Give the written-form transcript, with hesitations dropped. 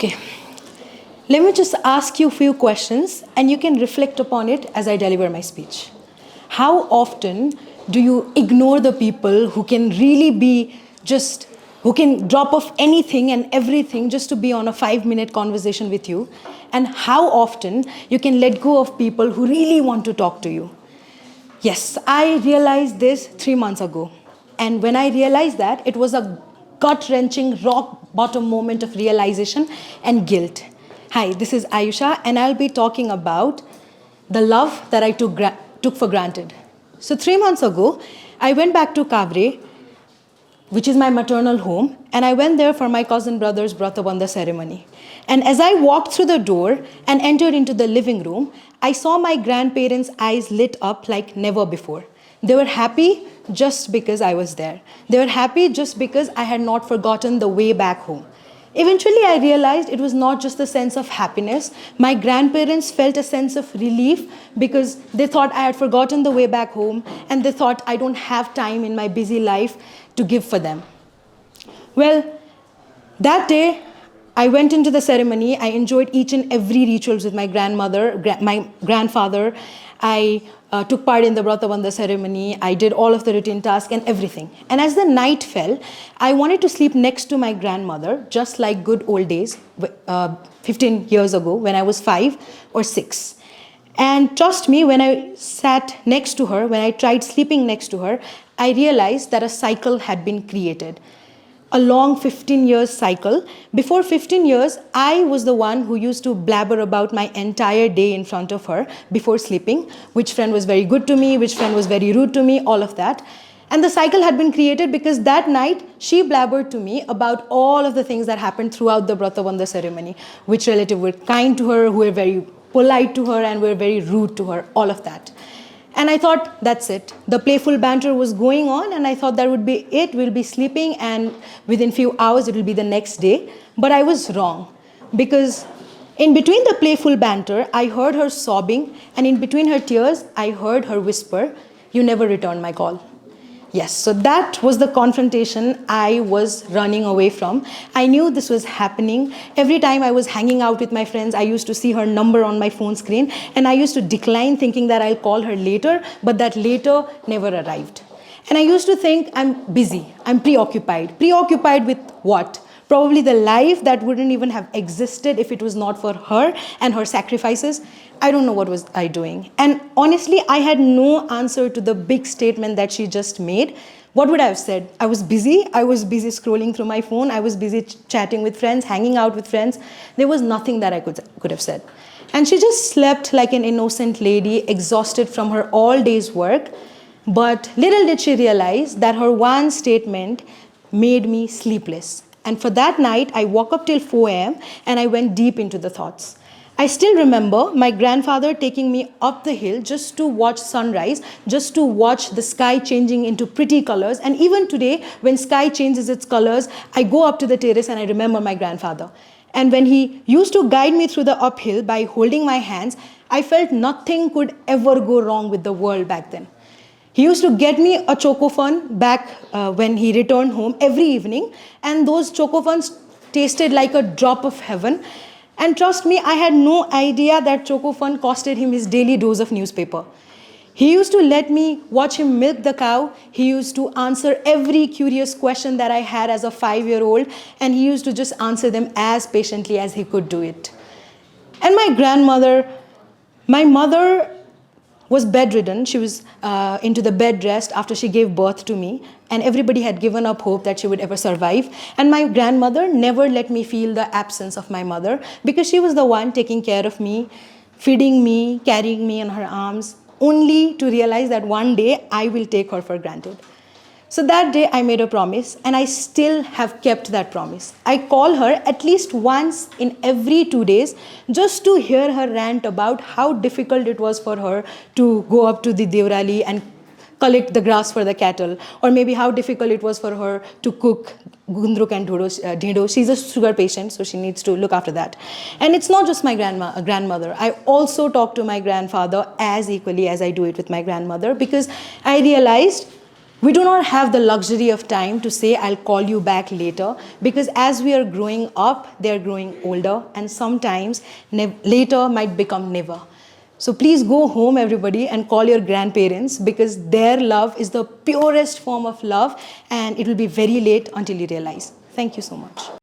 Okay, let me just ask you a few questions and you can reflect upon it as I deliver my speech. How often do you ignore the people who can really be just, who can drop off anything and everything just to be on a 5-minute conversation with you? And how often you can let go of people who really want to talk to you? Yes, I realized this 3 months ago. And when I realized that, it was a gut-wrenching, rock-bottom moment of realization and guilt. Hi, this is Aayusha, and I'll be talking about the love that I took for granted. So 3 months ago, I went back to Kavre, which is my maternal home, and I went there for my cousin brother's Brattabandha ceremony. And as I walked through the door and entered into the living room, I saw my grandparents' eyes lit up like never before. They were happy just because I was there. They were happy just because I had not forgotten the way back home. Eventually, I realized it was not just the sense of happiness. My grandparents felt a sense of relief because they thought I had forgotten the way back home, and they thought I don't have time in my busy life to give for them. Well, that day, I went into the ceremony. I enjoyed each and every rituals with my grandmother, my grandfather. I took part in the Brattabandha ceremony. I did all of the routine tasks and everything. And as the night fell, I wanted to sleep next to my grandmother, just like good old days, 15 years ago when I was 5 or 6. And trust me, when I sat next to her, when I tried sleeping next to her, I realized that a cycle had been created. A long 15 years cycle. Before 15 years, I was the one who used to blabber about my entire day in front of her before sleeping, which friend was very good to me, which friend was very rude to me, all of that. And the cycle had been created because that night, she blabbered to me about all of the things that happened throughout the Brattabandha ceremony, which relative were kind to her, who were very polite to her, and were very rude to her, all of that. And I thought, that's it. The playful banter was going on, and I thought that would be it. We'll be sleeping, and within few hours, it will be the next day. But I was wrong, because in between the playful banter, I heard her sobbing, and in between her tears, I heard her whisper, "You never returned my call." Yes, so that was the confrontation I was running away from. I knew this was happening. Every time I was hanging out with my friends, I used to see her number on my phone screen, and I used to decline thinking that I'll call her later, but that later never arrived. And I used to think, I'm busy, I'm preoccupied. Preoccupied with what? Probably the life that wouldn't even have existed if it was not for her and her sacrifices. I don't know what was I doing. And honestly, I had no answer to the big statement that she just made. What would I have said? I was busy. I was busy scrolling through my phone. I was busy chatting with friends, hanging out with friends. There was nothing that I could have said. And she just slept like an innocent lady, exhausted from her all day's work. But little did she realize that her one statement made me sleepless. And for that night, I woke up till 4 a.m. and I went deep into the thoughts. I still remember my grandfather taking me up the hill just to watch sunrise, just to watch the sky changing into pretty colors. And even today, when sky changes its colors, I go up to the terrace and I remember my grandfather. And when he used to guide me through the uphill by holding my hands, I felt nothing could ever go wrong with the world back then. He used to get me a chocofun back when he returned home every evening, and those chocofuns tasted like a drop of heaven. And trust me, I had no idea that chocofun costed him his daily dose of newspaper. He used to let me watch him milk the cow. He used to answer every curious question that I had as a 5-year-old, and he used to just answer them as patiently as he could do it. And my mother was bedridden. She was into the bed rest after she gave birth to me, and everybody had given up hope that she would ever survive. And my grandmother never let me feel the absence of my mother, because she was the one taking care of me, feeding me, carrying me in her arms, only to realize that one day I will take her for granted. So that day I made a promise, and I still have kept that promise. I call her at least once in every 2 days just to hear her rant about how difficult it was for her to go up to the Devrali and collect the grass for the cattle, or maybe how difficult it was for her to cook gundruk and dhido. She's a sugar patient, so she needs to look after that. And it's not just my grandmother. I also talk to my grandfather as equally as I do it with my grandmother, because I realized We do not have the luxury of time to say, I'll call you back later, because as we are growing up, they're growing older, and sometimes later might become never. So please go home, everybody, and call your grandparents, because their love is the purest form of love, and it will be very late until you realize. Thank you so much.